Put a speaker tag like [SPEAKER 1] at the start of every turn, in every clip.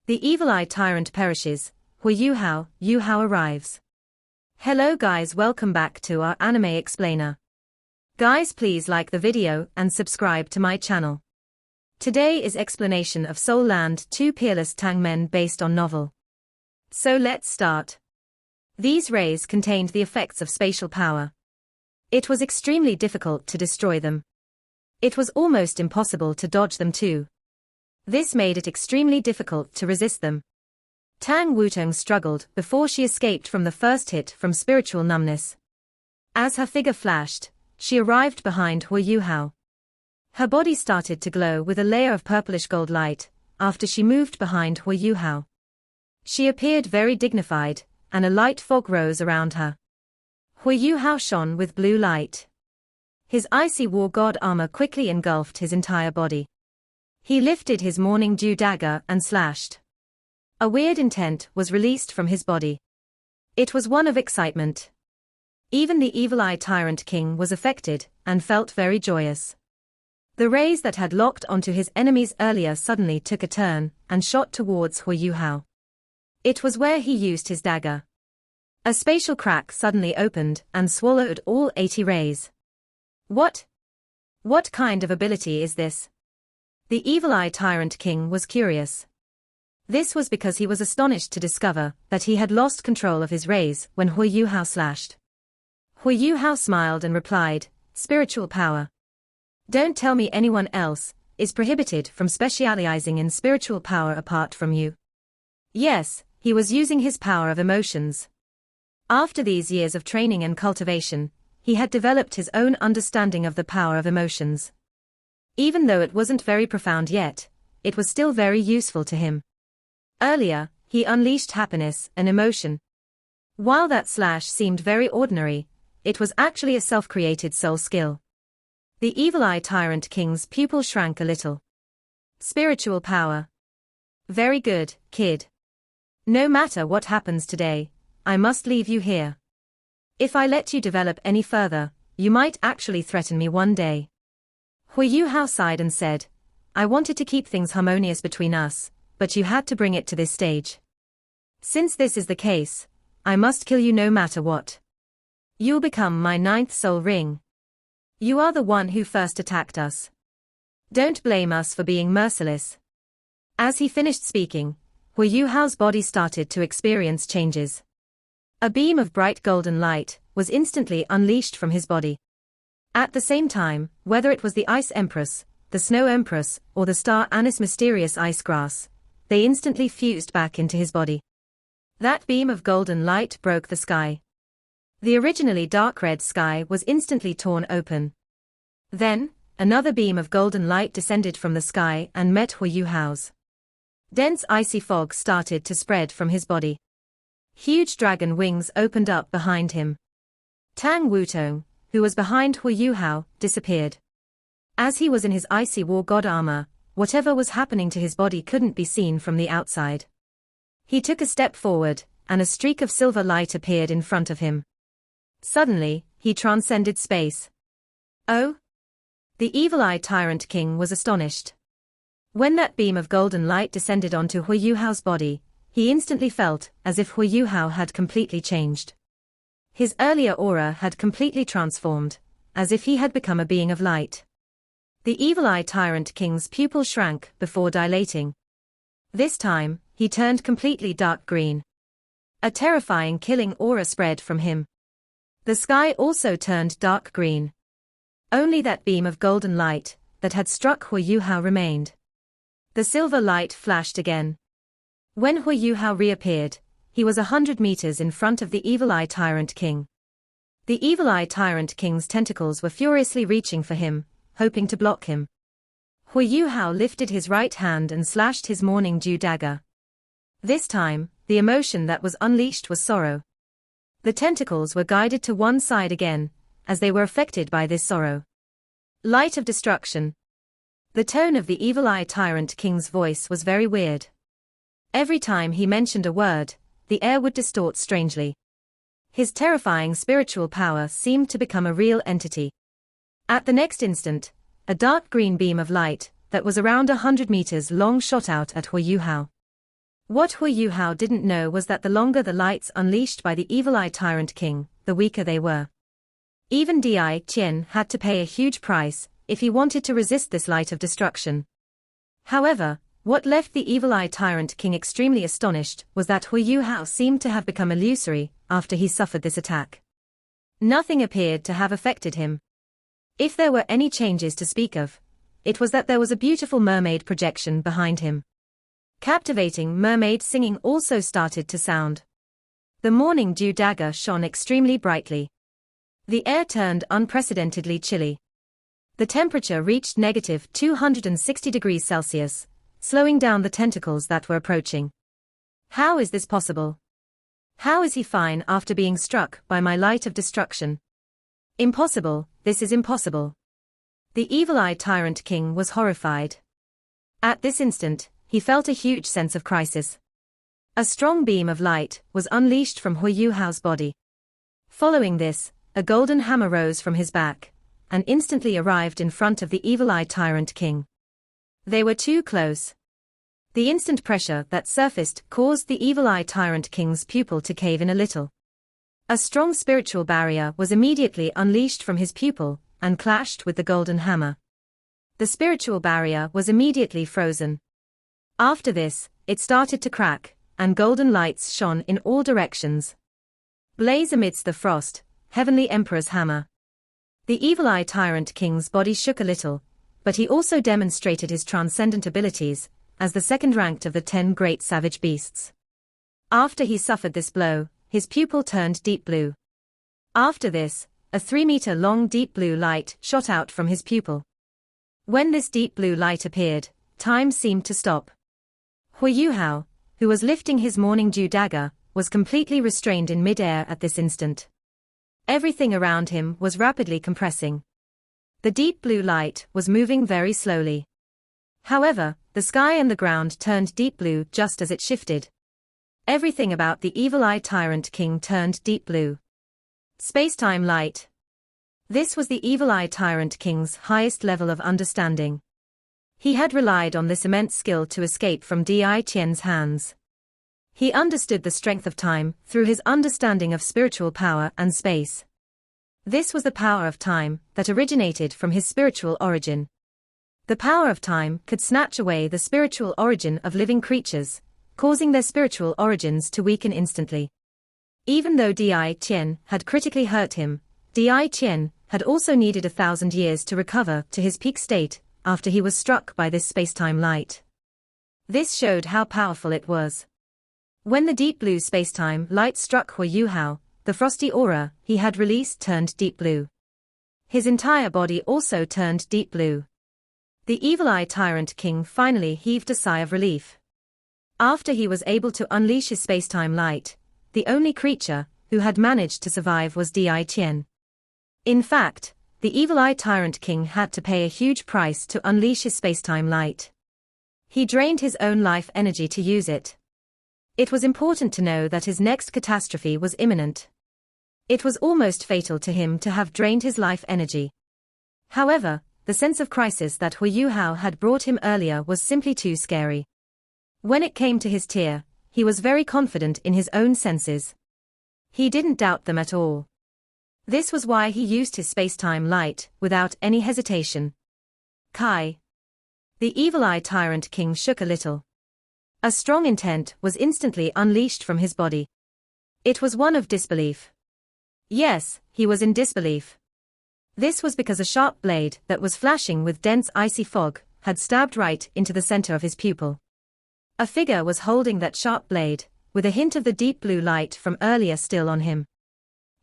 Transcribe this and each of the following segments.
[SPEAKER 1] The Evileye Tyrant perishes, Huo Yuhao arrives. Hello guys, welcome back to our anime explainer. Guys, please like the video and subscribe to my channel. Today is explanation of Soul Land 2 Peerless Tang Men based on novel. So let's start. These rays contained the effects of spatial power. It was extremely difficult to destroy them. It was almost impossible to dodge them too. This made it extremely difficult to resist them. Tang Wutong struggled before she escaped from the first hit from spiritual numbness. As her figure flashed, she arrived behind Huo Yuhao. Her body started to glow with a layer of purplish gold light after she moved behind Huo Yuhao. She appeared very dignified, and a light fog rose around her. Huo Yuhao shone with blue light. His icy war god armor quickly engulfed his entire body. He lifted his morning dew dagger and slashed. A weird intent was released from his body. It was one of excitement. Even the Evileye Tyrant King was affected and felt very joyous. The rays that had locked onto his enemies earlier suddenly took a turn and shot towards Huo Yuhao. It was where he used his dagger. A spatial crack suddenly opened and swallowed all 80 rays. What kind of ability is this? The Evileye Tyrant King was curious. This was because he was astonished to discover that he had lost control of his rays when Huo Yuhao slashed. Huo Yuhao smiled and replied, "Spiritual power. Don't tell me anyone else is prohibited from specializing in spiritual power apart from you." Yes, he was using his power of emotions. After these years of training and cultivation, he had developed his own understanding of the power of emotions. Even though it wasn't very profound yet, it was still very useful to him. Earlier, he unleashed happiness and emotion. While that slash seemed very ordinary, it was actually a self-created soul skill. The Evileye Tyrant King's pupil shrank a little. Spiritual power. Very good, kid. No matter what happens today, I must leave you here. If I let you develop any further, you might actually threaten me one day. Huo Yuhao sighed and said, "I wanted to keep things harmonious between us, but you had to bring it to this stage. Since this is the case, I must kill you no matter what. You'll become my 9th soul ring. You are the one who first attacked us. Don't blame us for being merciless." As he finished speaking, Huo Yuhao's body started to experience changes. A beam of bright golden light was instantly unleashed from his body. At the same time, whether it was the Ice Empress, the Snow Empress, or the Star Anise mysterious ice grass, they instantly fused back into his body. That beam of golden light broke the sky. The originally dark red sky was instantly torn open. Then, another beam of golden light descended from the sky and met Huo Yuhao's. Dense icy fog started to spread from his body. Huge dragon wings opened up behind him. Tang Wutong, who was behind Huo Yuhao, disappeared. As he was in his icy war god armor, whatever was happening to his body couldn't be seen from the outside. He took a step forward, and a streak of silver light appeared in front of him. Suddenly, he transcended space. Oh! The Evileye Tyrant King was astonished. When that beam of golden light descended onto Huo Yuhao's body, he instantly felt as if Huo Yuhao had completely changed. His earlier aura had completely transformed, as if he had become a being of light. The Evileye Tyrant King's pupil shrank before dilating. This time, he turned completely dark green. A terrifying killing aura spread from him. The sky also turned dark green. Only that beam of golden light that had struck Huo Yuhao remained. The silver light flashed again. When Huo Yuhao reappeared, he was 100 meters in front of the Evileye Tyrant King. The Evileye Tyrant King's tentacles were furiously reaching for him, hoping to block him. Huo Yuhao lifted his right hand and slashed his morning dew dagger. This time, the emotion that was unleashed was sorrow. The tentacles were guided to one side again, as they were affected by this sorrow. Light of destruction. The tone of the Evileye Tyrant King's voice was very weird. Every time he mentioned a word, the air would distort strangely. His terrifying spiritual power seemed to become a real entity. At the next instant, a dark green beam of light that was around 100 meters long shot out at Huo Yuhao. What Huo Yuhao didn't know was that the longer the lights unleashed by the Evileye Tyrant King, the weaker they were. Even Di Qian had to pay a huge price if he wanted to resist this light of destruction. However, what left the Evileye Tyrant King extremely astonished was that Huo Yuhao seemed to have become illusory after he suffered this attack. Nothing appeared to have affected him. If there were any changes to speak of, it was that there was a beautiful mermaid projection behind him. Captivating mermaid singing also started to sound. The morning dew dagger shone extremely brightly. The air turned unprecedentedly chilly. The temperature reached negative 260 degrees Celsius, slowing down the tentacles that were approaching. How is this possible? How is he fine after being struck by my light of destruction? Impossible, this is impossible. The Evileye Tyrant King was horrified. At this instant, he felt a huge sense of crisis. A strong beam of light was unleashed from Huo Yuhao's body. Following this, a golden hammer rose from his back, and instantly arrived in front of the Evileye Tyrant King. They were too close. The instant pressure that surfaced caused the Evileye Tyrant King's pupil to cave in a little. A strong spiritual barrier was immediately unleashed from his pupil, and clashed with the golden hammer. The spiritual barrier was immediately frozen. After this, it started to crack, and golden lights shone in all directions. Blaze amidst the frost, Heavenly Emperor's hammer. The Evileye Tyrant King's body shook a little, but he also demonstrated his transcendent abilities, as the second ranked of the 10 great savage beasts. After he suffered this blow, his pupil turned deep blue. After this, a 3-meter-long deep blue light shot out from his pupil. When this deep blue light appeared, time seemed to stop. Huo Yuhao, who was lifting his morning dew dagger, was completely restrained in mid-air at this instant. Everything around him was rapidly compressing. The deep blue light was moving very slowly. However, the sky and the ground turned deep blue just as it shifted. Everything about the Evileye Tyrant King turned deep blue. Space-time light. This was the Evileye Tyrant King's highest level of understanding. He had relied on this immense skill to escape from Di Qian's hands. He understood the strength of time through his understanding of spiritual power and space. This was the power of time that originated from his spiritual origin. The power of time could snatch away the spiritual origin of living creatures, causing their spiritual origins to weaken instantly. Even though Di Qian had critically hurt him, Di Qian had also needed 1,000 years to recover to his peak state after he was struck by this spacetime light. This showed how powerful it was. When the deep blue spacetime light struck Huo Yuhao, the frosty aura he had released turned deep blue. His entire body also turned deep blue. The Evileye Tyrant King finally heaved a sigh of relief. After he was able to unleash his spacetime light, the only creature who had managed to survive was Di Qian. In fact, the Evileye Tyrant King had to pay a huge price to unleash his spacetime light. He drained his own life energy to use it. It was important to know that his next catastrophe was imminent. It was almost fatal to him to have drained his life energy. However, the sense of crisis that Huo Yuhao had brought him earlier was simply too scary. When it came to his tear, he was very confident in his own senses. He didn't doubt them at all. This was why he used his spacetime light without any hesitation. Kai. The Evileye Tyrant King shook a little. A strong intent was instantly unleashed from his body. It was one of disbelief. Yes, he was in disbelief. This was because a sharp blade that was flashing with dense icy fog had stabbed right into the center of his pupil. A figure was holding that sharp blade, with a hint of the deep blue light from earlier still on him.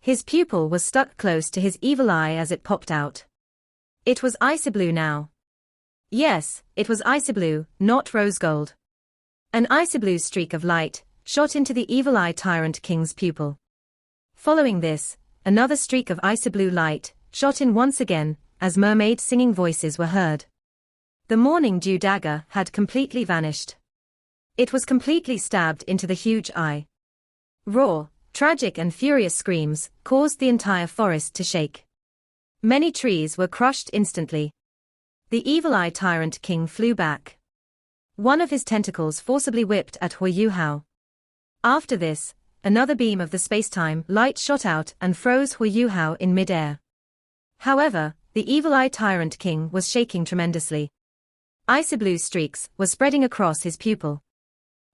[SPEAKER 1] His pupil was stuck close to his evil eye as it popped out. It was icy blue now. Yes, it was icy blue, not rose gold. An icy blue streak of light shot into the Evileye Tyrant King's pupil. Following this, another streak of icy blue light shot in once again, as mermaid singing voices were heard. The morning dew dagger had completely vanished. It was completely stabbed into the huge eye. Raw, tragic and furious screams caused the entire forest to shake. Many trees were crushed instantly. The Evileye Tyrant King flew back. One of his tentacles forcibly whipped at Huo Yuhao. After this, another beam of the spacetime light shot out and froze Huo Yuhao in mid-air. However, the Evileye Tyrant King was shaking tremendously. Icy blue streaks were spreading across his pupil.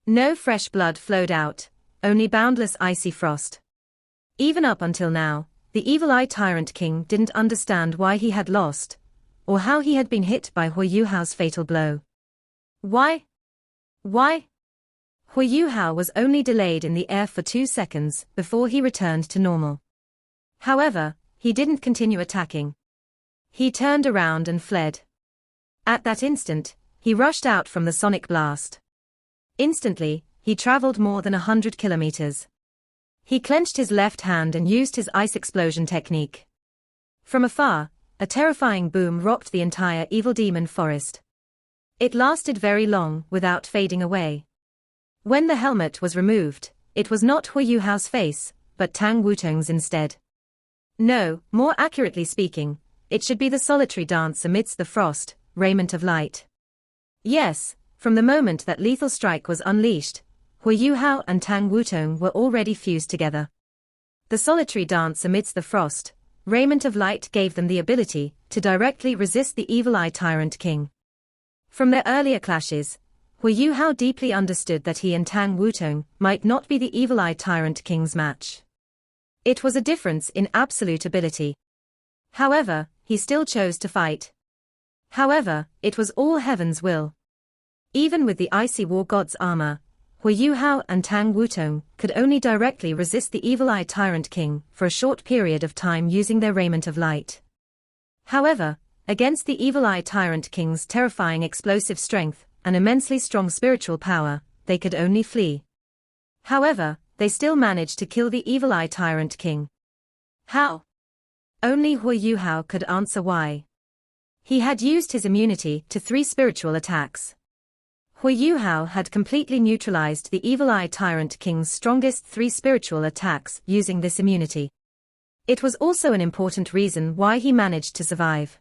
[SPEAKER 1] No fresh blood flowed out, only boundless icy frost. Even up until now, the Evileye Tyrant King didn't understand why he had lost, or how he had been hit by Huo Yuhao's fatal blow. Why? Huo Yuhao was only delayed in the air for 2 seconds before he returned to normal. However, he didn't continue attacking. He turned around and fled. At that instant, he rushed out from the sonic blast. Instantly, he traveled more than 100 kilometers. He clenched his left hand and used his ice explosion technique. From afar, a terrifying boom rocked the entire evil demon forest. It lasted very long without fading away. When the helmet was removed, it was not Huo Yuhao's face, but Tang Wutong's instead. No, more accurately speaking, it should be the solitary dance amidst the frost, raiment of light. Yes, from the moment that lethal strike was unleashed, Huo Yuhao and Tang Wutong were already fused together. The solitary dance amidst the frost, raiment of light gave them the ability to directly resist the Evileye Tyrant King. From their earlier clashes, Huo Yuhao deeply understood that he and Tang Wutong might not be the Evileye Tyrant King's match. It was a difference in absolute ability. However, he still chose to fight. However, it was all heaven's will. Even with the icy war god's armor, Huo Yuhao and Tang Wutong could only directly resist the Evileye Tyrant King for a short period of time using their raiment of light. However, against the Evileye Tyrant King's terrifying explosive strength and immensely strong spiritual power, they could only flee. However, they still managed to kill the Evileye Tyrant King. How? Only Huo Yuhao could answer why. He had used his immunity to 3 spiritual attacks. Huo Yuhao had completely neutralized the Evileye Tyrant King's strongest 3 spiritual attacks using this immunity. It was also an important reason why he managed to survive.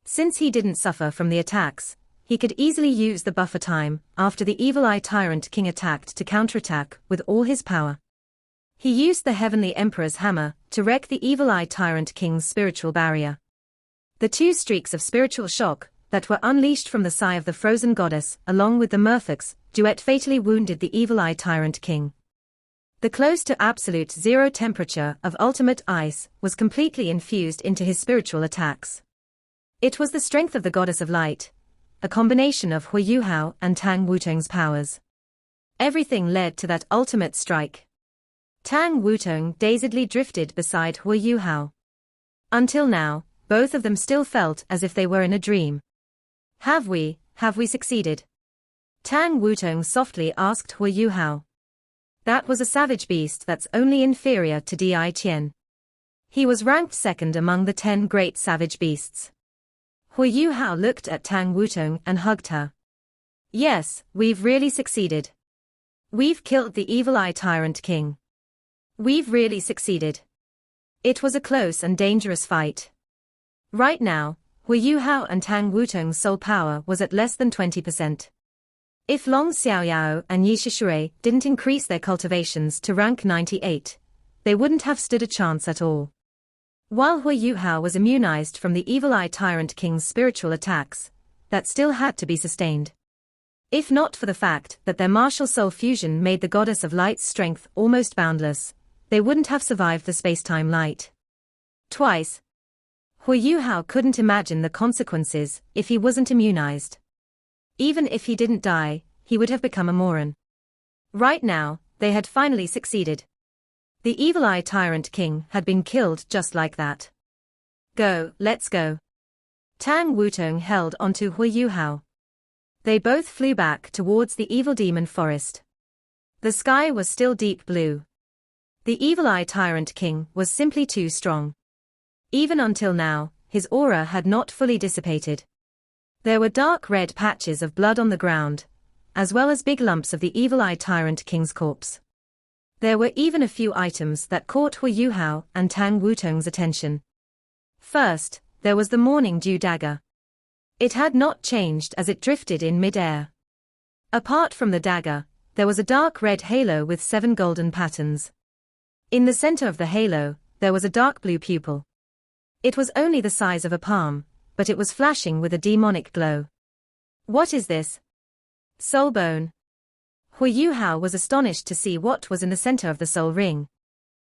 [SPEAKER 1] Since he didn't suffer from the attacks, he could easily use the buffer time after the Evileye Tyrant King attacked to counterattack with all his power. He used the Heavenly Emperor's hammer to wreck the Evileye Tyrant King's spiritual barrier. The 2 streaks of spiritual shock that were unleashed from the sigh of the frozen goddess along with the Murphix duet fatally wounded the Evileye Tyrant King. The close to absolute 0 temperature of ultimate ice was completely infused into his spiritual attacks. It was the strength of the goddess of light, a combination of Huo Yuhao and Tang Wutong's powers. Everything led to that ultimate strike. Tang Wutong dazedly drifted beside Huo Yuhao. Until now, both of them still felt as if they were in a dream. Have we succeeded? Tang Wutong softly asked Huo Yuhao. That was a savage beast that's only inferior to Di Qian. He was ranked 2nd among the 10 great savage beasts. Huo Yuhao looked at Tang Wutong and hugged her. Yes, we've really succeeded. We've killed the Evileye Tyrant King. We've really succeeded. It was a close and dangerous fight. Right now, Huo Yuhao and Tang Wutong's soul power was at less than 20%. If Long Xiaoyao and Yi Shishui didn't increase their cultivations to rank 98, they wouldn't have stood a chance at all. While Huo Yuhao was immunized from the Evileye Tyrant King's spiritual attacks, that still had to be sustained. If not for the fact that their martial soul fusion made the goddess of light's strength almost boundless, they wouldn't have survived the spacetime light. Twice. Huo Yuhao couldn't imagine the consequences if he wasn't immunized. Even if he didn't die, he would have become a moron. Right now, they had finally succeeded. The Evileye Tyrant King had been killed just like that. Go, let's go. Tang Wutong held onto Huo Yuhao. They both flew back towards the evil demon forest. The sky was still deep blue. The Evileye Tyrant King was simply too strong. Even until now, his aura had not fully dissipated. There were dark red patches of blood on the ground, as well as big lumps of the Evileye Tyrant King's corpse. There were even a few items that caught Huo Yuhao and Tang Wutong's attention. First, there was the morning dew dagger. It had not changed as it drifted in mid-air. Apart from the dagger, there was a dark red halo with 7 golden patterns. In the center of the halo, there was a dark blue pupil. It was only the size of a palm, but it was flashing with a demonic glow. What is this? Soul bone. Huo Yuhao was astonished to see what was in the center of the soul ring.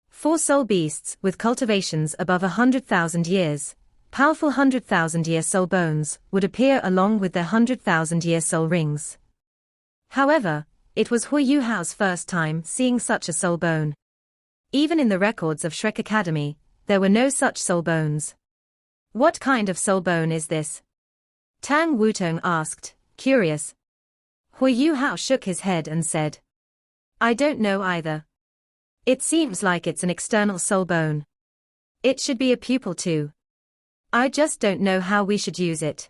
[SPEAKER 1] 4 soul beasts with cultivations above 100,000 years, powerful 100,000-year soul bones, would appear along with their 100,000-year soul rings. However, it was Huo Yuhao's first time seeing such a soul bone. Even in the records of Shrek Academy, there were no such soul bones. What kind of soul bone is this? Tang Wutong asked, curious. Huo Yuhao shook his head and said, I don't know either. It seems like it's an external soul bone. It should be a pupil too. I just don't know how we should use it.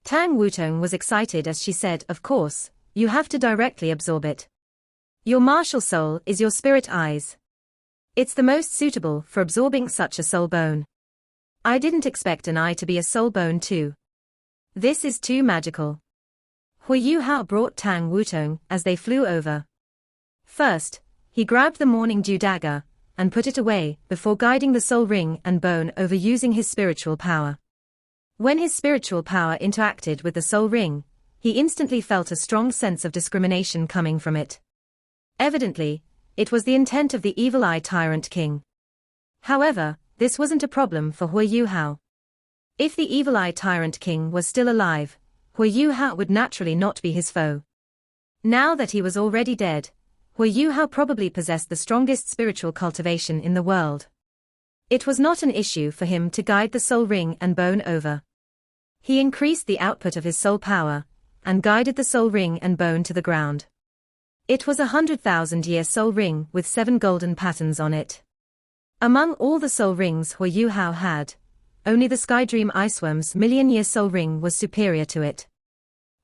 [SPEAKER 1] Tang Wutong was excited as she said, of course, you have to directly absorb it. Your martial soul is your spirit eyes. It's the most suitable for absorbing such a soul bone. I didn't expect an eye to be a soul bone too. This is too magical. Huo Yuhao brought Tang Wutong as they flew over. First, he grabbed the morning dew dagger and put it away before guiding the soul ring and bone over using his spiritual power. When his spiritual power interacted with the soul ring, he instantly felt a strong sense of discrimination coming from it. Evidently, it was the intent of the Evileye Tyrant King. However, this wasn't a problem for Huo Yuhao. If the Evileye Tyrant King was still alive, Huo Yuhao would naturally not be his foe. Now that he was already dead, Huo Yuhao probably possessed the strongest spiritual cultivation in the world. It was not an issue for him to guide the soul ring and bone over. He increased the output of his soul power, and guided the soul ring and bone to the ground. It was a 100,000-year soul ring with 7 golden patterns on it. Among all the soul rings Huo Yuhao had, only the Skydream Iceworm's million-year soul ring was superior to it.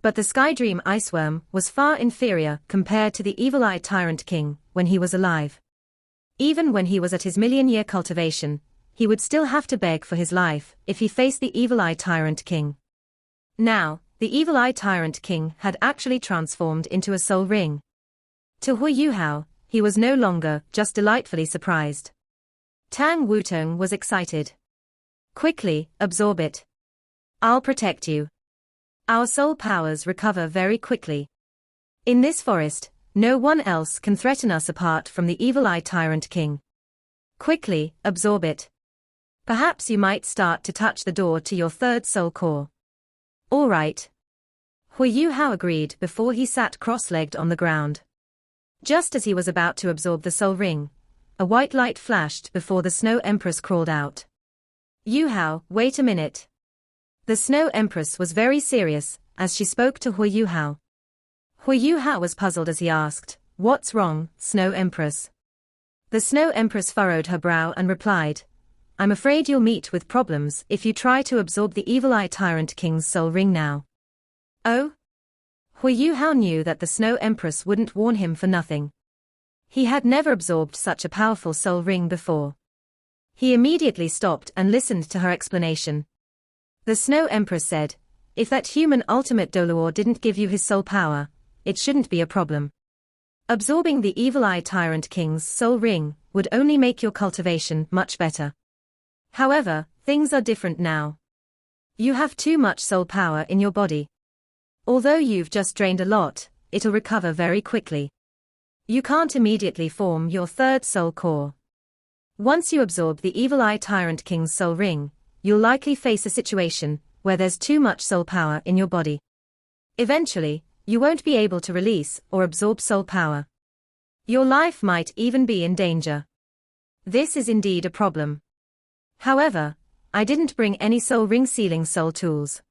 [SPEAKER 1] But the Skydream Iceworm was far inferior compared to the Evileye Tyrant King when he was alive. Even when he was at his million-year cultivation, he would still have to beg for his life if he faced the Evileye Tyrant King. Now, the Evileye Tyrant King had actually transformed into a soul ring. To Huo Yuhao, he was no longer just delightfully surprised. Tang Wutong was excited. Quickly, absorb it. I'll protect you. Our soul powers recover very quickly. In this forest, no one else can threaten us apart from the Evileye Tyrant King. Quickly, absorb it. Perhaps you might start to touch the door to your 3rd soul core. All right. Huo Yuhao agreed before he sat cross-legged on the ground. Just as he was about to absorb the soul ring, a white light flashed before the Snow Empress crawled out. Yuhao, wait a minute. The Snow Empress was very serious as she spoke to Huo Yuhao. Huo Yuhao was puzzled as he asked, what's wrong, Snow Empress? The Snow Empress furrowed her brow and replied, I'm afraid you'll meet with problems if you try to absorb the Evileye Tyrant King's soul ring now. Oh? Huo Yuhao knew that the Snow Empress wouldn't warn him for nothing. He had never absorbed such a powerful soul ring before. He immediately stopped and listened to her explanation. The Snow Empress said, if that human ultimate Doluor didn't give you his soul power, it shouldn't be a problem. Absorbing the Evileye Tyrant King's soul ring would only make your cultivation much better. However, things are different now. You have too much soul power in your body. Although you've just drained a lot, it'll recover very quickly. You can't immediately form your 3rd soul core. Once you absorb the Evileye Tyrant King's soul ring, you'll likely face a situation where there's too much soul power in your body. Eventually, you won't be able to release or absorb soul power. Your life might even be in danger. This is indeed a problem. However, I didn't bring any soul ring sealing soul tools.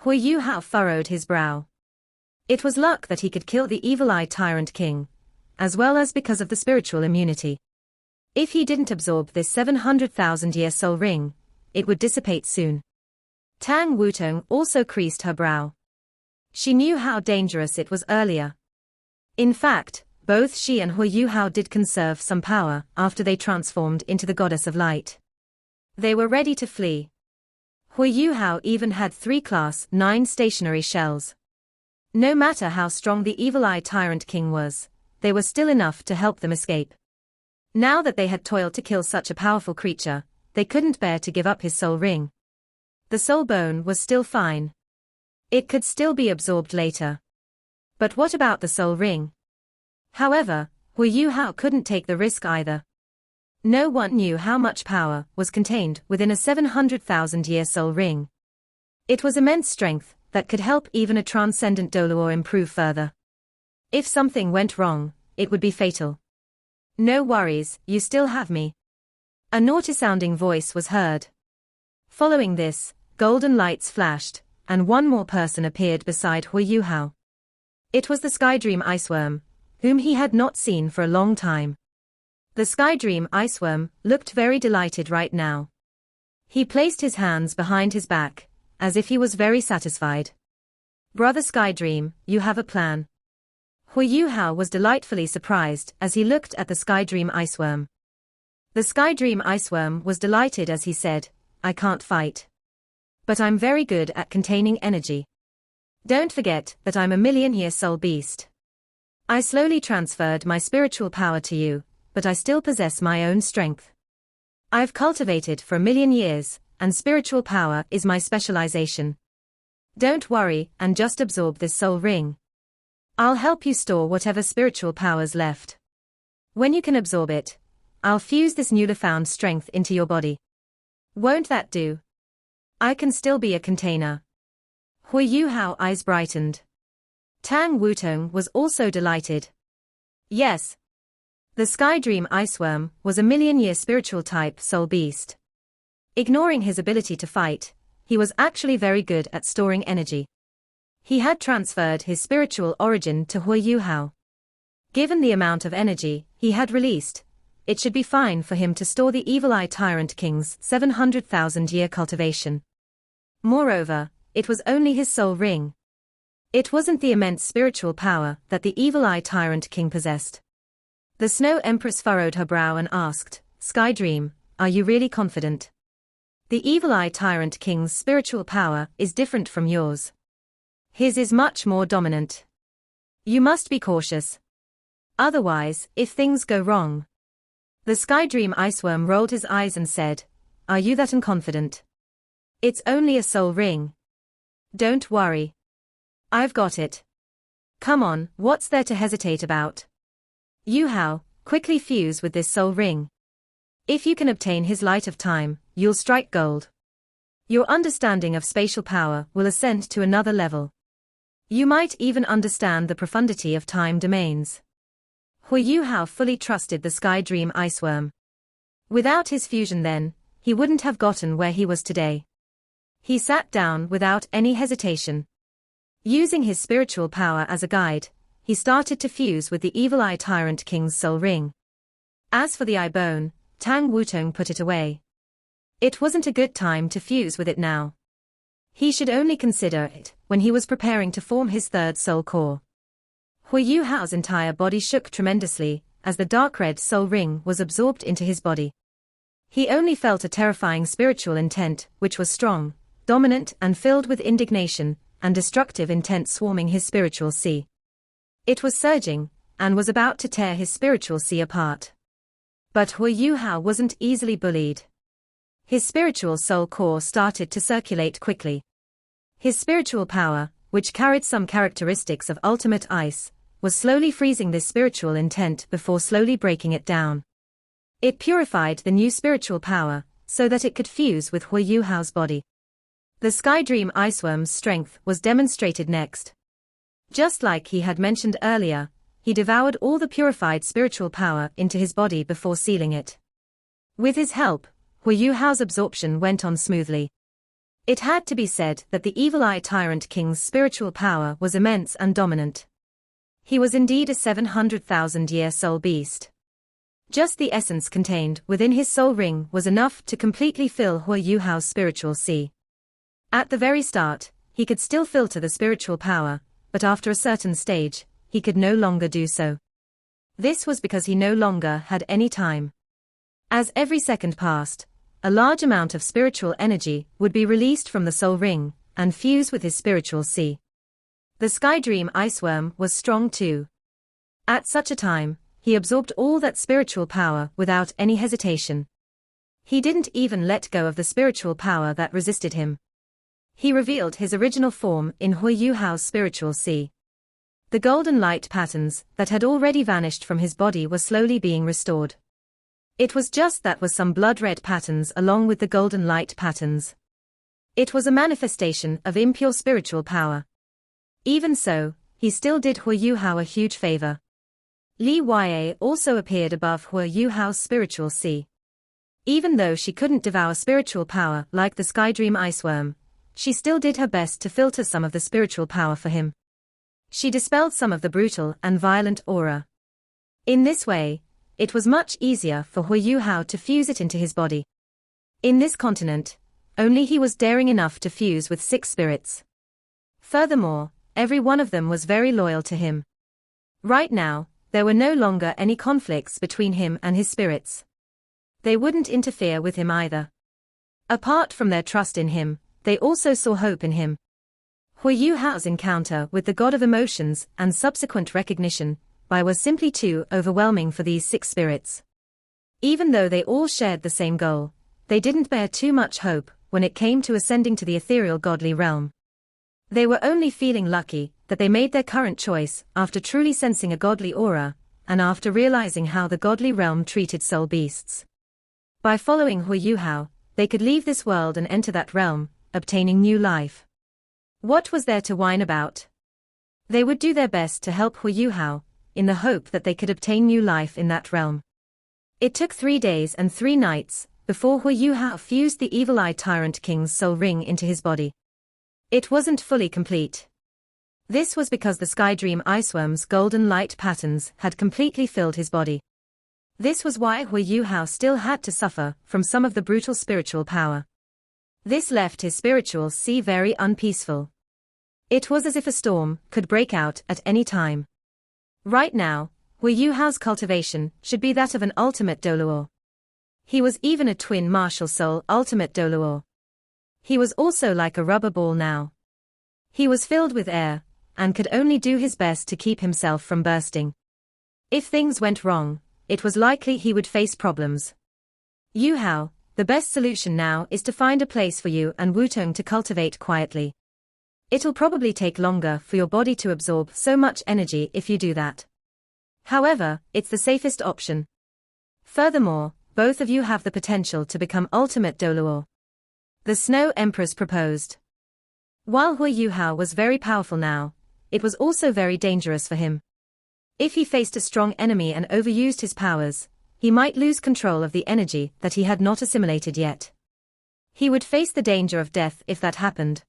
[SPEAKER 1] Huo Yuhao furrowed his brow. It was luck that he could kill the Evileye Tyrant King, as well as because of the spiritual immunity. If he didn't absorb this 700,000-year soul ring, it would dissipate soon. Tang Wutong also creased her brow. She knew how dangerous it was earlier. In fact, both she and Huo Yuhao did conserve some power after they transformed into the Goddess of Light. They were ready to flee. Huo Yuhao even had 3 Class 9 stationary shells. No matter how strong the Evileye Tyrant King was, they were still enough to help them escape. Now that they had toiled to kill such a powerful creature, they couldn't bear to give up his soul ring. The soul bone was still fine. It could still be absorbed later. But what about the soul ring? However, Huo Yuhao couldn't take the risk either. No one knew how much power was contained within a 700,000-year soul ring. It was immense strength that could help even a transcendent Doluo improve further. If something went wrong, it would be fatal. No worries, you still have me. A naughty-sounding voice was heard. Following this, golden lights flashed, and one more person appeared beside Huo Yuhao. It was the Skydream Iceworm, whom he had not seen for a long time. The Skydream Iceworm looked very delighted right now. He placed his hands behind his back, as if he was very satisfied. Brother Skydream, you have a plan. Huo Yuhao was delightfully surprised as he looked at the Skydream Iceworm. The Skydream Iceworm was delighted as he said, I can't fight. But I'm very good at containing energy. Don't forget that I'm a million-year soul beast. I slowly transferred my spiritual power to you, but I still possess my own strength. I've cultivated for 1,000,000 years, and spiritual power is my specialization. Don't worry and just absorb this soul ring. I'll help you store whatever spiritual power's left. When you can absorb it, I'll fuse this newly found strength into your body. Won't that do? I can still be a container. Huo Yuhao eyes brightened. Tang Wutong was also delighted. Yes. The Skydream Iceworm was a million-year spiritual type soul beast. Ignoring his ability to fight, he was actually very good at storing energy. He had transferred his spiritual origin to Huo Yuhao. Given the amount of energy he had released, it should be fine for him to store the Evileye Tyrant King's 700,000-year cultivation. Moreover, it was only his soul ring. It wasn't the immense spiritual power that the Evileye Tyrant King possessed. The Snow Empress furrowed her brow and asked, Skydream, are you really confident? The Evileye Tyrant King's spiritual power is different from yours. His is much more dominant. You must be cautious. Otherwise, if things go wrong. The Skydream Iceworm rolled his eyes and said, Are you that unconfident? It's only a soul ring. Don't worry. I've got it. Come on, what's there to hesitate about? Yuhao, quickly fuse with this soul ring. If you can obtain his light of time, you'll strike gold. Your understanding of spatial power will ascend to another level. You might even understand the profundity of time domains. Huo Yuhao fully trusted the Skydream Iceworm. Without his fusion then, he wouldn't have gotten where he was today. He sat down without any hesitation. Using his spiritual power as a guide, he started to fuse with the Evileye Tyrant King's soul ring. As for the eye bone, Tang Wutong put it away. It wasn't a good time to fuse with it now. He should only consider it when he was preparing to form his third soul core. Huo Yuhao's entire body shook tremendously as the dark red soul ring was absorbed into his body. He only felt a terrifying spiritual intent which was strong, dominant and filled with indignation and destructive intent swarming his spiritual sea. It was surging and was about to tear his spiritual sea apart. But Huo Yuhao wasn't easily bullied. His spiritual soul core started to circulate quickly. His spiritual power, which carried some characteristics of ultimate ice, was slowly freezing this spiritual intent before slowly breaking it down. It purified the new spiritual power, so that it could fuse with Huo Yuhao's body. The Skydream Iceworm's strength was demonstrated next. Just like he had mentioned earlier, he devoured all the purified spiritual power into his body before sealing it. With his help, Huo Yuhao's absorption went on smoothly. It had to be said that the Evileye Tyrant King's spiritual power was immense and dominant. He was indeed a 700,000-year soul beast. Just the essence contained within his soul ring was enough to completely fill Huo Yuhao's spiritual sea. At the very start, he could still filter the spiritual power, but after a certain stage, he could no longer do so. This was because he no longer had any time. As every second passed, a large amount of spiritual energy would be released from the soul ring and fuse with his spiritual sea. The Sky Dream Iceworm was strong too. At such a time, he absorbed all that spiritual power without any hesitation. He didn't even let go of the spiritual power that resisted him. He revealed his original form in Huo Yuhao's spiritual sea. The golden light patterns that had already vanished from his body were slowly being restored. It was just that was some blood-red patterns along with the golden light patterns. It was a manifestation of impure spiritual power. Even so, he still did Huo Yuhao a huge favor. Li Ya also appeared above Huo Yuhao's spiritual sea. Even though she couldn't devour spiritual power like the Sky Dream Iceworm, she still did her best to filter some of the spiritual power for him. She dispelled some of the brutal and violent aura. In this way, it was much easier for Huo Yuhao to fuse it into his body. In this continent, only he was daring enough to fuse with 6 spirits. Furthermore, every one of them was very loyal to him. Right now, there were no longer any conflicts between him and his spirits. They wouldn't interfere with him either. Apart from their trust in him, they also saw hope in him. Huo Yuhao's encounter with the god of emotions and subsequent recognition by was simply too overwhelming for these 6 spirits. Even though they all shared the same goal, they didn't bear too much hope when it came to ascending to the ethereal godly realm. They were only feeling lucky that they made their current choice after truly sensing a godly aura, and after realizing how the godly realm treated soul beasts. By following Huo Yuhao, they could leave this world and enter that realm, obtaining new life. What was there to whine about? They would do their best to help Huo Yuhao, in the hope that they could obtain new life in that realm. It took 3 days and 3 nights before Huo Yuhao fused the Evileye Tyrant King's soul ring into his body. It wasn't fully complete. This was because the Sky Dream Iceworm's golden light patterns had completely filled his body. This was why Huo Yuhao still had to suffer from some of the brutal spiritual power. This left his spiritual sea very unpeaceful. It was as if a storm could break out at any time. Right now, Huo Yuhao's cultivation should be that of an ultimate Doluo. He was even a twin martial soul ultimate Doluo. He was also like a rubber ball now. He was filled with air, and could only do his best to keep himself from bursting. If things went wrong, it was likely he would face problems. Yuhao, the best solution now is to find a place for you and Wutong to cultivate quietly. It'll probably take longer for your body to absorb so much energy if you do that. However, it's the safest option. Furthermore, both of you have the potential to become ultimate Doluo. The Snow Empress proposed. While Huo Yuhao was very powerful now, it was also very dangerous for him. If he faced a strong enemy and overused his powers, he might lose control of the energy that he had not assimilated yet. He would face the danger of death if that happened.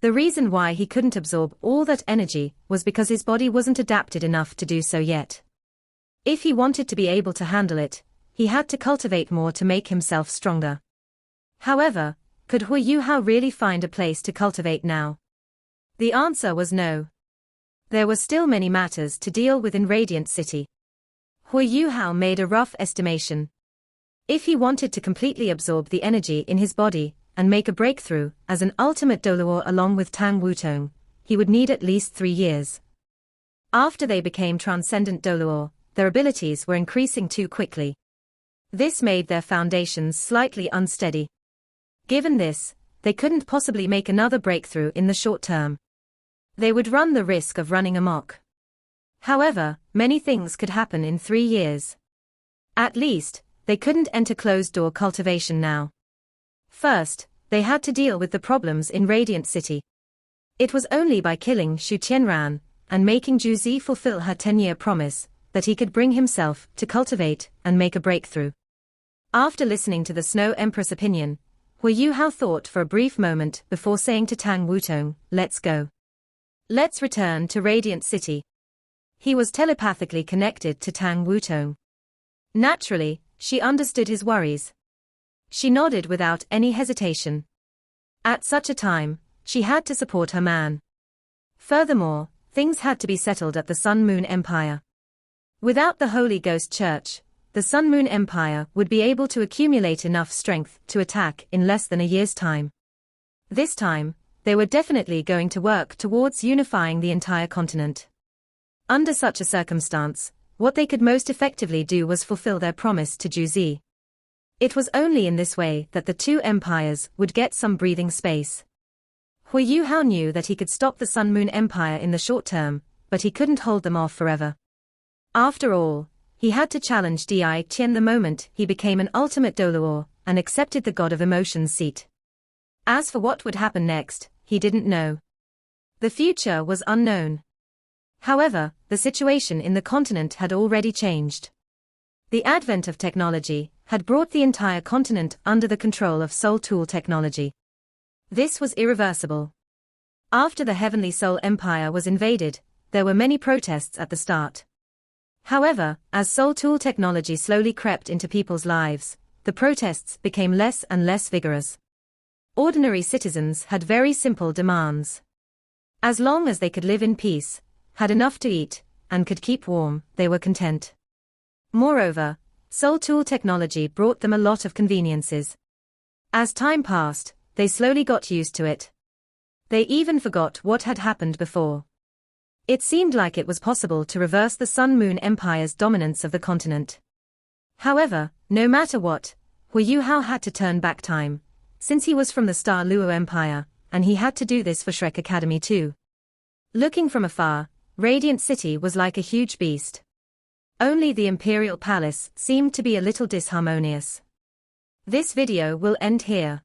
[SPEAKER 1] The reason why he couldn't absorb all that energy was because his body wasn't adapted enough to do so yet. If he wanted to be able to handle it, he had to cultivate more to make himself stronger. However, could Huo Yuhao really find a place to cultivate now? The answer was no. There were still many matters to deal with in Radiant City. Huo Yuhao made a rough estimation. If he wanted to completely absorb the energy in his body and make a breakthrough as an ultimate Doluo along with Tang Wutong, he would need at least 3 years. After they became transcendent Doluo, their abilities were increasing too quickly. This made their foundations slightly unsteady. Given this, they couldn't possibly make another breakthrough in the short term. They would run the risk of running amok. However, many things could happen in 3 years. At least, they couldn't enter closed-door cultivation now. First, they had to deal with the problems in Radiant City. It was only by killing Shu Tianran and making Juzi fulfill her 10-year promise that he could bring himself to cultivate and make a breakthrough. After listening to the Snow Empress' opinion, Huo Yuhao thought for a brief moment before saying to Tang Wutong, "Let's go. Let's return to Radiant City." He was telepathically connected to Tang Wutong. Naturally, she understood his worries. She nodded without any hesitation. At such a time, she had to support her man. Furthermore, things had to be settled at the Sun Moon Empire. Without the Holy Ghost Church, the Sun Moon Empire would be able to accumulate enough strength to attack in less than a year's time. This time, they were definitely going to work towards unifying the entire continent. Under such a circumstance, what they could most effectively do was fulfill their promise to Juzi. It was only in this way that the two empires would get some breathing space. Huo Yuhao knew that he could stop the Sun Moon Empire in the short term, but he couldn't hold them off forever. After all, he had to challenge Di Qian the moment he became an ultimate Doluo and accepted the god of emotions seat. As for what would happen next, he didn't know. The future was unknown. However, the situation in the continent had already changed. The advent of technology had brought the entire continent under the control of Soul Tool technology. This was irreversible. After the Heavenly Soul Empire was invaded, there were many protests at the start. However, as Soul Tool technology slowly crept into people's lives, the protests became less and less vigorous. Ordinary citizens had very simple demands. As long as they could live in peace, had enough to eat, and could keep warm, they were content. Moreover, Soul Tool technology brought them a lot of conveniences. As time passed, they slowly got used to it. They even forgot what had happened before. It seemed like it was possible to reverse the Sun Moon Empire's dominance of the continent. However, no matter what, Huo Yuhao had to turn back time, since he was from the Star Luo Empire, and he had to do this for Shrek Academy too. Looking from afar, Radiant City was like a huge beast. Only the Imperial Palace seemed to be a little disharmonious. This video will end here.